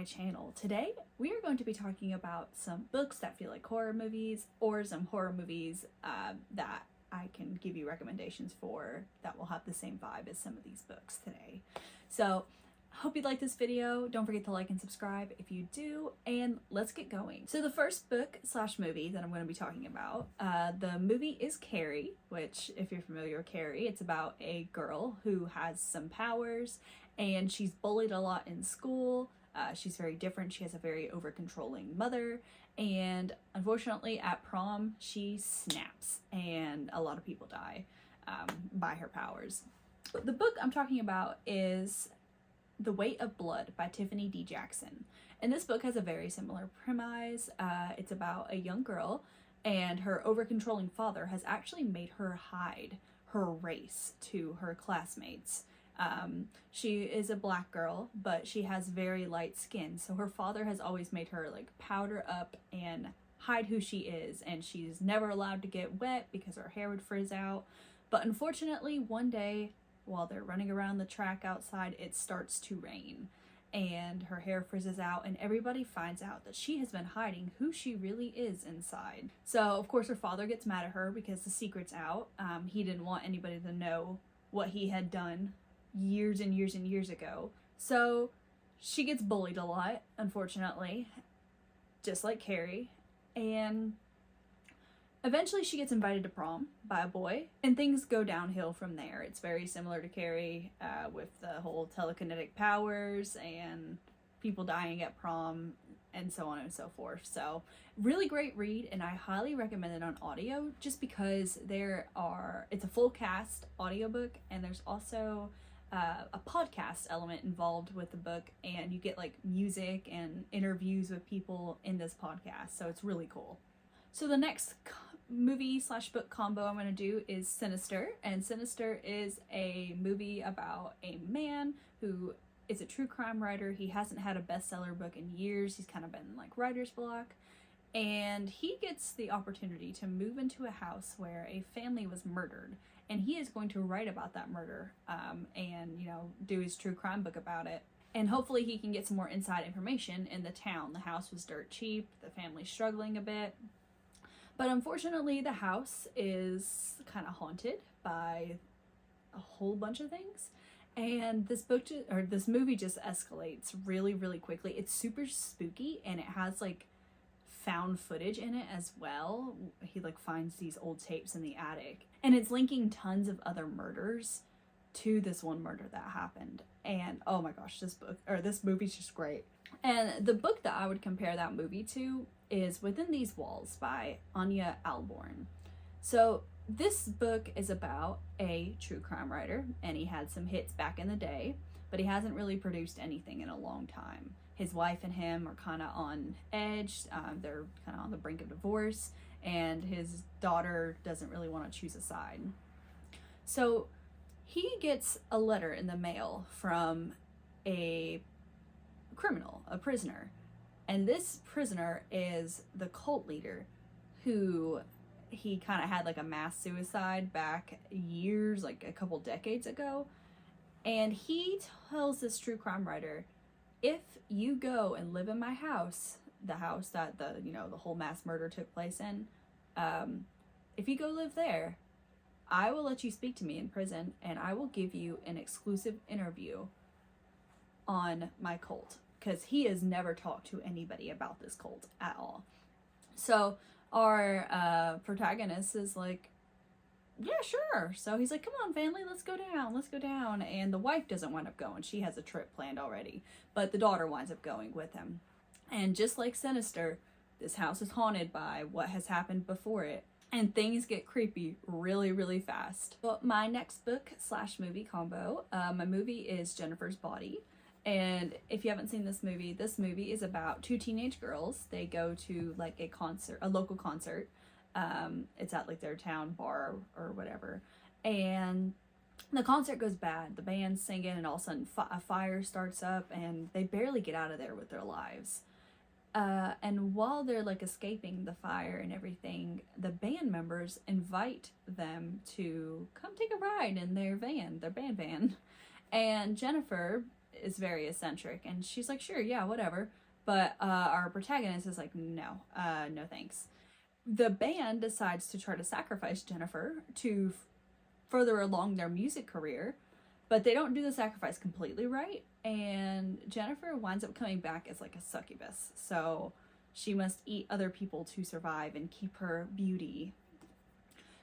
my channel. Today we are going to be talking about some books that feel like horror movies, or some horror movies that I can give you recommendations for that will have the same vibe as some of these books today. So hope you like this video. Don't forget to like and subscribe if you do, and let's get going. So the first book slash movie that I'm going to be talking about, the movie is Carrie, which if you're familiar with Carrie, it's about a girl who has some powers and she's bullied a lot in school. She's very different. She has a very over-controlling mother, and unfortunately at prom she snaps and a lot of people die by her powers. The book I'm talking about is The Weight of Blood by Tiffany D. Jackson. And this book has a very similar premise. It's about a young girl, and her over-controlling father has actually made her hide her race to her classmates. She is a black girl, but she has very light skin, so her father has always made her like powder up and hide who she is, and she's never allowed to get wet because her hair would frizz out. But unfortunately, one day while they're running around the track outside, it starts to rain and her hair frizzes out, and everybody finds out that she has been hiding who she really is inside. So of course her father gets mad at her because the secret's out. He didn't want anybody to know what he had done years and years and years ago. So she gets bullied a lot, unfortunately, just like Carrie, and eventually she gets invited to prom by a boy, and things go downhill from there. It's very similar to Carrie, with the whole telekinetic powers and people dying at prom and so on and so forth. So really great read, and I highly recommend it on audio just because it's a full cast audiobook, and there's also a podcast element involved with the book, and you get like music and interviews with people in this podcast, so it's really cool. So the next movie slash book combo I'm going to do is Sinister, and Sinister is a movie about a man who is a true crime writer. He hasn't had a bestseller book in years. He's kind of been in like writer's block, and he gets the opportunity to move into a house where a family was murdered, and he is going to write about that murder and do his true crime book about it. And hopefully he can get some more inside information in the town. The house was dirt cheap, the family's struggling a bit, but unfortunately the house is kind of haunted by a whole bunch of things. And this movie just escalates really, really quickly. It's super spooky, and it has like found footage in it as well. He like finds these old tapes in the attic, and it's linking tons of other murders to this one murder that happened. And oh my gosh, this movie's just great. And the book that I would compare that movie to is Within These Walls by Anya Alborn. So this book is about a true crime writer, and he had some hits back in the day, but he hasn't really produced anything in a long time. His wife and him are kind of on edge. They're kind of on the brink of divorce, and his daughter doesn't really want to choose a side. So he gets a letter in the mail from a criminal, a prisoner, and this prisoner is the cult leader who he kind of had like a mass suicide back years, like a couple decades ago. And he tells this true crime writer, if you go and live in my house, the house that the whole mass murder took place in, if you go live there, I will let you speak to me in prison, and I will give you an exclusive interview on my cult, because he has never talked to anybody about this cult at all. So our protagonist is like, yeah, sure. So he's like, come on, family, let's go down. And the wife doesn't wind up going. She has a trip planned already, but the daughter winds up going with him. And just like Sinister, this house is haunted by what has happened before it, and things get creepy really, really fast. Well, my next book slash movie combo, my movie is Jennifer's Body. And if you haven't seen this movie is about two teenage girls. They go to like a local concert. It's at like their town bar or whatever, and the concert goes bad. The band's singing, and all of a sudden a fire starts up, and they barely get out of there with their lives. And while they're like escaping the fire and everything, the band members invite them to come take a ride in their band van. And Jennifer is very eccentric, and she's like, sure, yeah, whatever. But our protagonist is like, no, no thanks. The band decides to try to sacrifice Jennifer to further along their music career, but they don't do the sacrifice completely right, and Jennifer winds up coming back as like a succubus. So she must eat other people to survive and keep her beauty.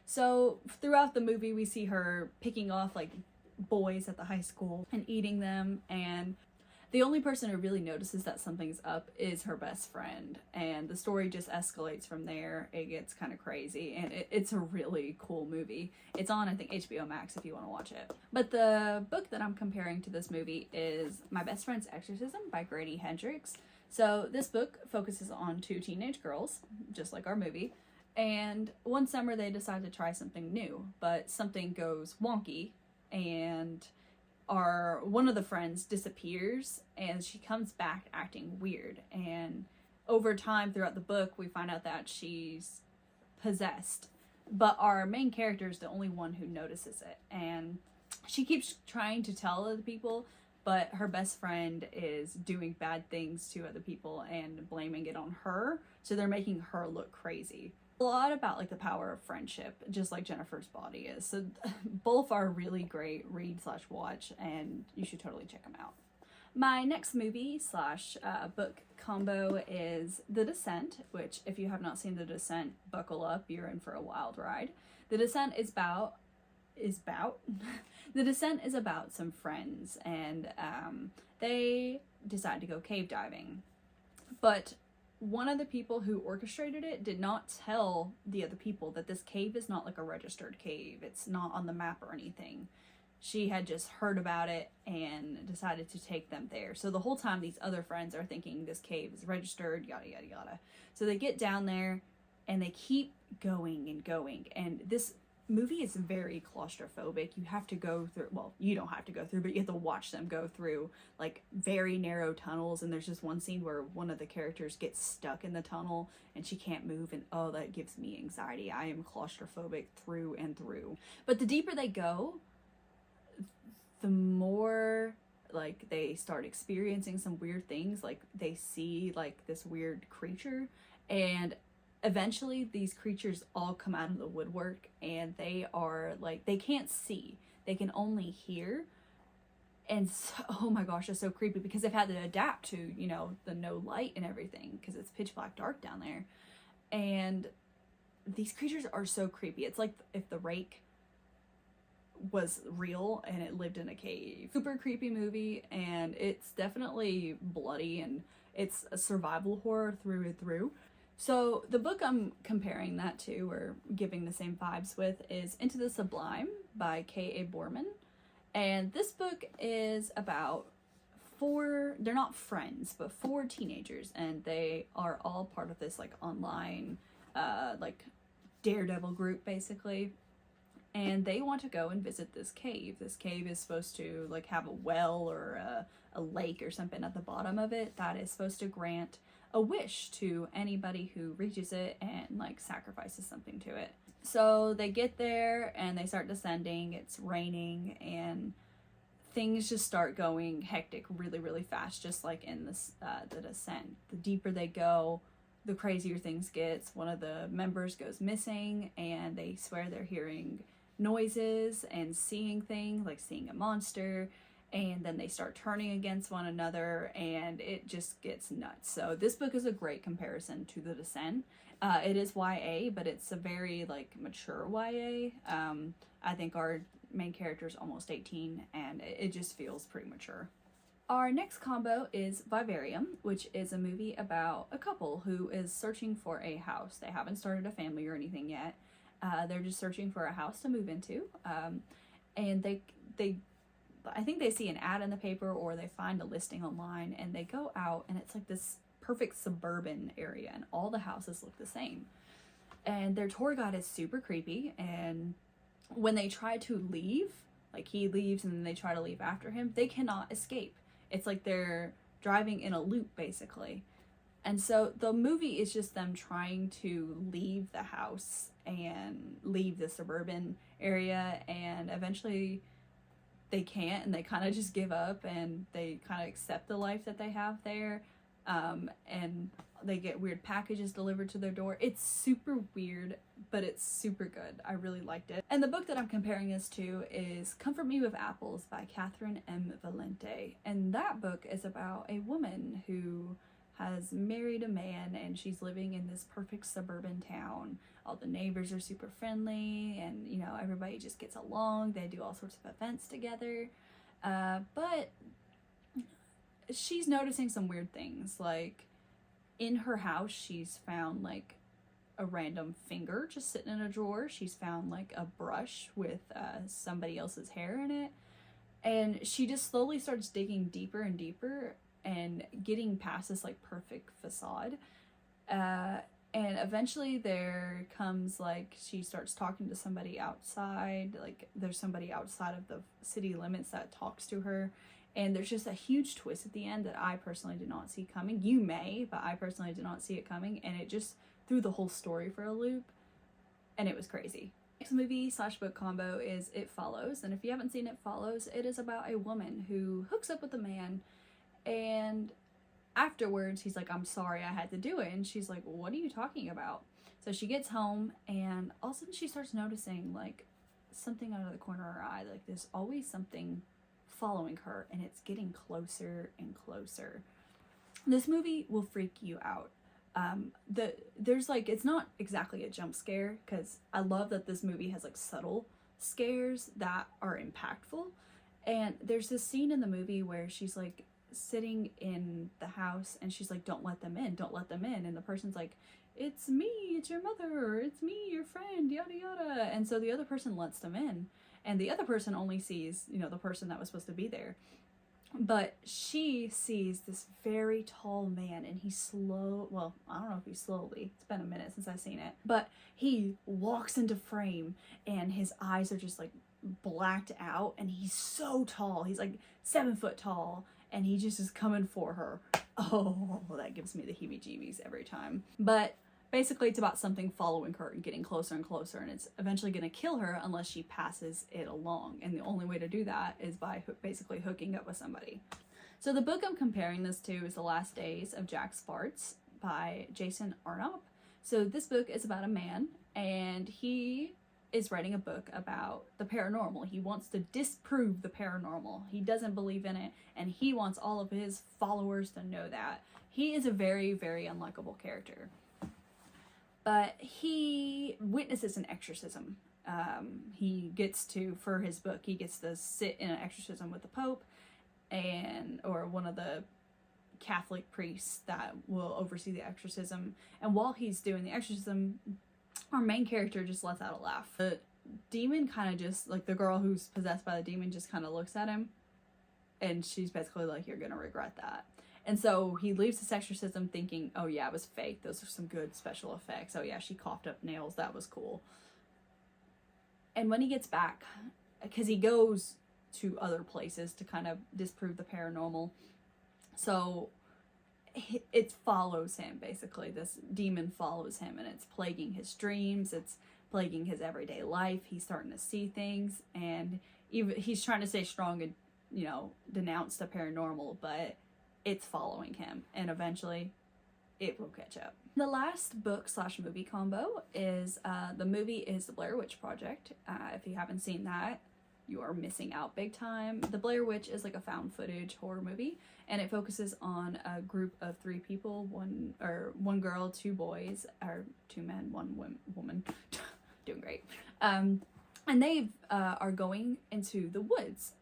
So throughout the movie, we see her picking off like boys at the high school and eating them, and the only person who really notices that something's up is her best friend, and the story just escalates from there. It gets kind of crazy, and it's a really cool movie. It's on, I think, HBO Max if you want to watch it. But the book that I'm comparing to this movie is My Best Friend's Exorcism by Grady Hendrix. So this book focuses on two teenage girls, just like our movie, and one summer they decide to try something new, but something goes wonky, and one of the friends disappears, and she comes back acting weird. And over time throughout the book, we find out that she's possessed, but our main character is the only one who notices it, and she keeps trying to tell other people, but her best friend is doing bad things to other people and blaming it on her, so they're making her look crazy. A lot about like the power of friendship, just like Jennifer's Body is. So both are really great read/watch, and you should totally check them out. My next movie / book combo is The Descent, which if you have not seen The Descent, buckle up, you're in for a wild ride. The Descent is about The Descent is about some friends, and they decide to go cave diving, but one of the people who orchestrated it did not tell the other people that this cave is not like a registered cave. It's not on the map or anything. She had just heard about it and decided to take them there. So the whole time these other friends are thinking this cave is registered, yada, yada, yada. So they get down there and they keep going and going. And this movie is very claustrophobic. You have to go through, well, you don't have to go through, but you have to watch them go through like very narrow tunnels. And there's just one scene where one of the characters gets stuck in the tunnel and she can't move, and oh, that gives me anxiety. I am claustrophobic through and through. But the deeper they go, the more like they start experiencing some weird things. Like they see like this weird creature, and eventually these creatures all come out of the woodwork, and they are like, they can't see, they can only hear. And so, oh my gosh, it's so creepy because they've had to adapt to, you know, the no light and everything because it's pitch black dark down there. And these creatures are so creepy. It's like if the rake was real and it lived in a cave. Super creepy movie, and it's definitely bloody, and it's a survival horror through and through. So the book I'm comparing that to, or giving the same vibes with, is Into the Sublime by K.A. Borman. And this book is about they're not friends, but 4 teenagers, and they are all part of this like online like daredevil group basically. And they want to go and visit this cave. This cave is supposed to like have a well or a lake or something at the bottom of it that is supposed to grant a wish to anybody who reaches it and like sacrifices something to it. So they get there and they start descending. It's raining and things just start going hectic really, really fast, just like in this the Descent. The deeper they go, the crazier things gets. One of the members goes missing, and they swear they're hearing noises and seeing things, like seeing a monster. And then they start turning against one another, and it just gets nuts. So this book is a great comparison to The Descent. It is YA, but it's a very like mature YA. I think our main character is almost 18, and it just feels pretty mature. Our next combo is Vivarium, which is a movie about a couple who is searching for a house. They haven't started a family or anything yet. They're just searching for a house to move into. And I think they see an ad in the paper, or they find a listing online, and they go out, and it's like this perfect suburban area, and all the houses look the same. And their tour guide is super creepy, and when they try to leave, like he leaves and then they try to leave after him, they cannot escape. It's like they're driving in a loop basically. And so the movie is just them trying to leave the house and leave the suburban area, and eventually they can't, and they kind of just give up, and they kind of accept the life that they have there. And they get weird packages delivered to their door. It's super weird, but it's super good. I really liked it. And the book that I'm comparing this to is Comfort Me with Apples by Catherine M. Valente. And that book is about a woman who has married a man, and she's living in this perfect suburban town. All the neighbors are super friendly, and you know, everybody just gets along. They do all sorts of events together. But she's noticing some weird things. Like, in her house, she's found like a random finger just sitting in a drawer. She's found like a brush with somebody else's hair in it. And she just slowly starts digging deeper and deeper and getting past this like perfect facade. And eventually there comes, like, she starts talking to somebody outside. Like, there's somebody outside of the city limits that talks to her. And there's just a huge twist at the end that I personally did not see coming. You may, but I personally did not see it coming. And it just threw the whole story for a loop. And it was crazy. Next movie/book combo is It Follows. And if you haven't seen It Follows, it is about a woman who hooks up with a man. And afterwards, he's like, I'm sorry I had to do it. And she's like, well, what are you talking about? So she gets home, and all of a sudden she starts noticing, like, something out of the corner of her eye. Like, there's always something following her, and it's getting closer and closer. This movie will freak you out. There's like, it's not exactly a jump scare, because I love that this movie has like subtle scares that are impactful. And there's this scene in the movie where she's like sitting in the house, and she's like, don't let them in, don't let them in. And the person's like, it's me, it's your mother, it's me, your friend, yada yada. And so the other person lets them in. And the other person only sees, you know, the person that was supposed to be there. But she sees this very tall man, and he's slow. Well, I don't know if he's slowly. It's been a minute since I've seen it. But he walks into frame, and his eyes are just like blacked out, and he's so tall. He's like 7 foot tall, and he just is coming for her. Oh, that gives me the heebie-jeebies every time. But basically, it's about something following her and getting closer and closer, and it's eventually going to kill her unless she passes it along. And the only way to do that is by basically hooking up with somebody. So the book I'm comparing this to is The Last Days of Jack Sparks by Jason Arnott. So this book is about a man, and he is writing a book about the paranormal. He wants to disprove the paranormal. He doesn't believe in it, and he wants all of his followers to know that. He is a very, very unlikable character. But he witnesses an exorcism. He gets to, for his book, he gets to sit in an exorcism with the Pope or one of the Catholic priests that will oversee the exorcism. And while he's doing the exorcism, our main character just lets out a laugh. The demon kind of just, like, the girl who's possessed by the demon just kind of looks at him, and she's basically like, you're gonna regret that. And so he leaves this exorcism thinking, oh yeah, it was fake. Those are some good special effects. Oh yeah, she coughed up nails. That was cool. And when he gets back, because he goes to other places to kind of disprove the paranormal, so it follows him, basically. This demon follows him, and it's plaguing his dreams. It's plaguing his everyday life. He's starting to see things, and even he's trying to stay strong and, you know, denounce the paranormal, but it's following him, and eventually it will catch up. The last book/movie combo is the movie is The Blair Witch Project. If you haven't seen that, you are missing out big time. The Blair Witch is like a found footage horror movie, and it focuses on a group of 3 people, one girl, 2 boys, or 2 men, 1 woman, doing great. And they are going into the woods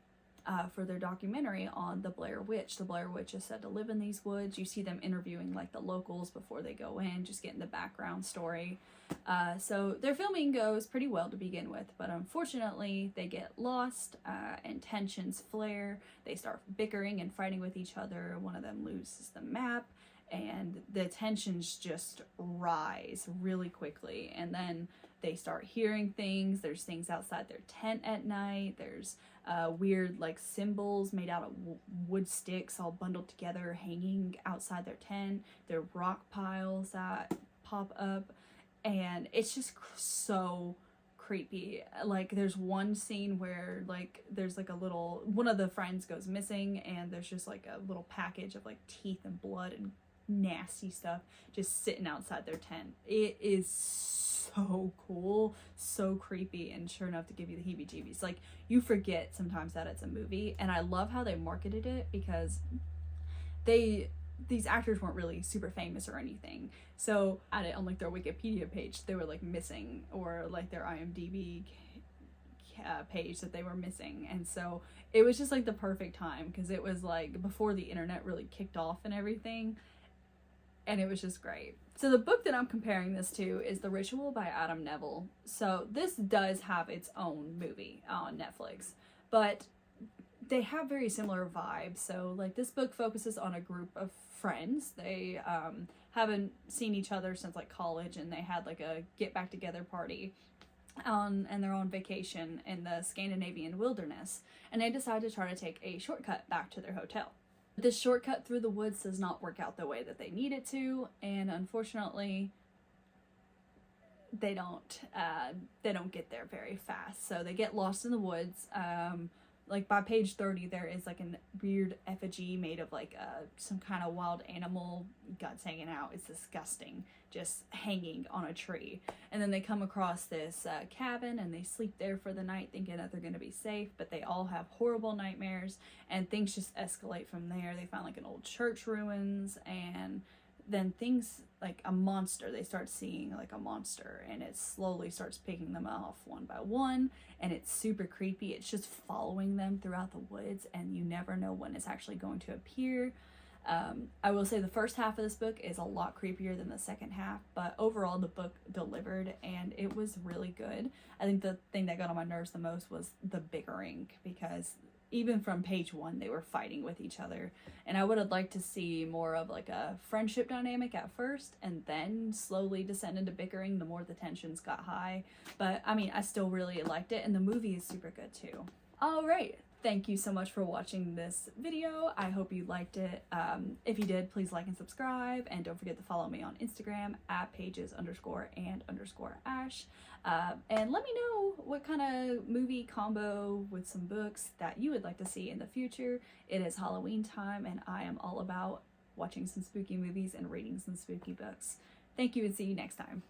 for their documentary on the Blair Witch. The Blair Witch is said to live in these woods. You see them interviewing like the locals before they go in, just getting the background story. So their filming goes pretty well to begin with, but unfortunately they get lost and tensions flare. They start bickering and fighting with each other. One of them loses the map, and the tensions just rise really quickly. And then they start hearing things. There's things outside their tent at night. There's weird like symbols made out of wood sticks all bundled together hanging outside their tent. There are rock piles that pop up, and it's just so creepy. Like there's one scene where like there's like a little, one of the friends goes missing and there's just like a little package of like teeth and blood and nasty stuff just sitting outside their tent. It is so cool, so creepy, and sure enough to give you the heebie-jeebies. Like you forget sometimes that it's a movie, and I love how they marketed it because these actors weren't really super famous or anything. So at it on like their Wikipedia page, they were like missing, or like their IMDb page that they were missing. And so it was just like the perfect time because it was like before the internet really kicked off and everything. And it was just great. So the book that I'm comparing this to is The Ritual by Adam Neville. So this does have its own movie on Netflix, but they have very similar vibes. So like this book focuses on a group of friends. They haven't seen each other since like college, and they had like a get back together party and they're on vacation in the Scandinavian wilderness, and they decide to try to take a shortcut back to their hotel. This shortcut through the woods does not work out the way that they need it to, and unfortunately they don't get there very fast. So they get lost in the woods. Like by page 30 there is like a weird effigy made of like some kind of wild animal guts hanging out. It's disgusting, just hanging on a tree. And then they come across this cabin and they sleep there for the night thinking that they're going to be safe, but they all have horrible nightmares and things just escalate from there. They find like an old church ruins, and then things like a monster, they start seeing like a monster, and it slowly starts picking them off one by one, and it's super creepy. It's just following them throughout the woods, and you never know when it's actually going to appear. I will say the first half of this book is a lot creepier than the second half, but overall the book delivered and it was really good. I think the thing that got on my nerves the most was the bickering, because even from page 1 they were fighting with each other, and I would have liked to see more of like a friendship dynamic at first and then slowly descend into bickering the more the tensions got high. But I mean, I still really liked it, and the movie is super good too. All right, thank you so much for watching this video. I hope you liked it. If you did, please like and subscribe, and don't forget to follow me on Instagram at pages_and_ash. And let me know what kind of movie combo with some books that you would like to see in the future. It is Halloween time, and I am all about watching some spooky movies and reading some spooky books. Thank you, and see you next time.